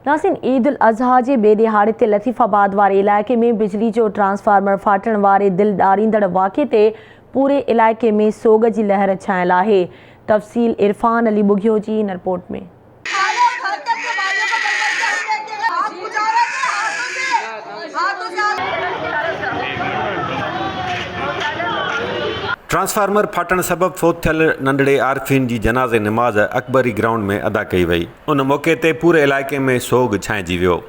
नासिन ईद उल अज़हा जे ॿिए ॾिहाड़े ते लतीफ़ाबाद वारे इलाइक़े में बिजली जो ट्रांसफार्मर फाटण वारे दिल ॾारींदड़ वाक़े ते पूरे इलाइक़े में सोग जी लहर छायल आहे। तफ़सील इरफान अली बुघियो जी इन रिपोर्ट में। ट्रांसफार्मर फाटण सबबि फोत थियल नंढड़े आरफीन जी जनाज़े नमाज़ अकबरी ग्राउंड में अदा कई वई। उन मौक़े ते पूरे इलाइक़े में सोग छाइजी वियो।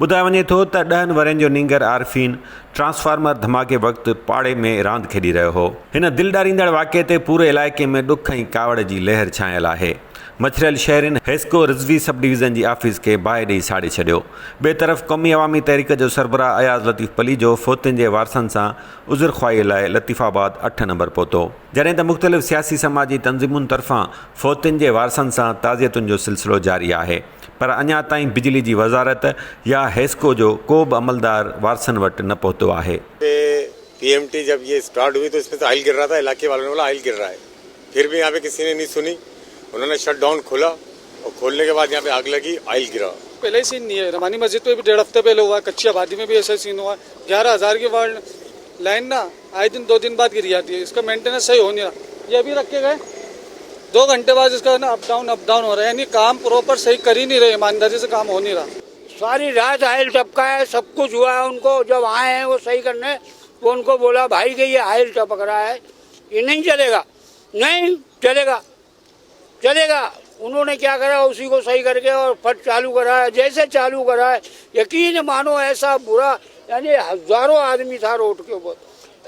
ॿुधायो वञे थो त 10 वरनि जो नींगर आरफीन ट्रांसफार्मर धमाके वक़्तु पाड़े में रांदि खेॾी रहियो हो। हिन दिल ॾारींदड़ वाक़े ते पूरे इलाइक़े में ॾुख ऐं कावड़ जी लहर छायल आहे। मछरियल शहरिन हेस्को रिज़वी सब डिवीज़न जी ऑफिस खे बाहि ॾेई साड़े छॾियो। ॿिए तरफ़ क़ौमी अवामी तहरीक जो सरबराह अयाज़ लतीफ़ पली जो फोतियुनि जे वारसनि सां उज़र ख़्वाही लाइ लतीफ़ाबाद 8 नंबर पहुतो, जॾहिं त मुख़्तलिफ़ सियासी समाजी तंज़ीमुनि तरफ़ां फोतियुनि जे वारसनि सां ताज़ियतुनि जो सिलसिलो जारी आहे, पर अञा ताईं बिजली जी वज़ारत या हेस्को जो को बि अमलदार वारसनि वटि न पहुतो आहे। पीएमटी जब ये स्टार्ट हुई तो इसमें तो ऑयल गिर रहा था, इलाके वालों ने बोला ऑयल गिर रहा है, फिर भी यहाँ पे किसी ने नहीं सुनी। उन्होंने शट डाउन खोला और खोलने के बाद यहाँ पे आग लगी, ऑयल गिरा। पहले ही सीन नहीं है, रमानी मस्जिद पे भी 1.5 हफ्ते पहले हुआ, कच्ची आबादी में भी ऐसा सीन हुआ। 11,000 की वार्ड लाइन ना आए दिन 2 दिन बाद गिर जाती है, इसका मेंटेनेंस सही हो नहीं रहा। ये अभी रखे गए 2 घंटे बाद इसका ना अप डाउन हो रहा है, यानी काम प्रॉपर सही कर ही नहीं रहे, ईमानदारी से काम हो नहीं रहा। सारी रात ऑयल टपका है, सब कुछ हुआ है। उनको जब आए हैं वो सही करने, वो उनको बोला भाई कि ये ऑयल टपक रहा है, ये नहीं चलेगा, नहीं चलेगा चलेगा। उन्होंने क्या करा, उसी को सही करके और फट चालू करा है। जैसे चालू करा है, यकीन मानो ऐसा बुरा, यानी हजारों आदमी था रोड के ऊपर,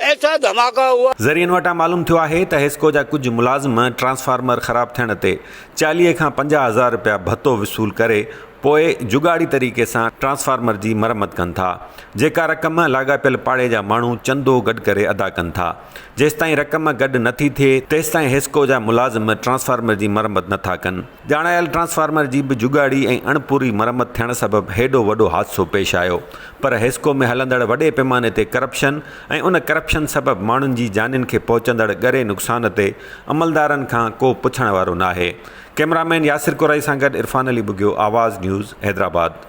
ऐसा धमाका हुआ। ज़रियनि वटां मालूम थियो आहे त हेस्को जा कुझु मुलाज़िम ट्रांसफार्मर ख़राब थियण ते 40 खां 50,000 रुपया भत्तो वसूल करे पोइ जुगाड़ी तरीक़े सां ट्रांसफार्मर जी मरम्मत कनि था, जेका रक़म लाॻापियल पाड़े जा माण्हू चंदो गॾु करे अदा कनि था। जेसिताईं रक़म गॾु नथी थिए तेसिताईं हेस्को जा मुलाज़िम ट्रांसफार्मर जी मरम्मत नथा कनि। ॼाणायल ट्रांसफार्मर जी बि जुगाड़ी ऐं अणपूरी मरम्मत थियण सबबि हेॾो वॾो हादसो पेश आयो, पर हेस्को में हलंदड़ वॾे पैमाने ते करप्शन ऐं उन करप्शन सबबि माण्हुनि जी जानियुनि खे पहुचंदड़ गरे नुक़सान ते अमलदारनि खां को पुछण वारो नाहे। कैमरामैन यासिर कुराई सां गॾु इरफान अली बुघियो, आवाज़ न्यूज़, हैदराबाद।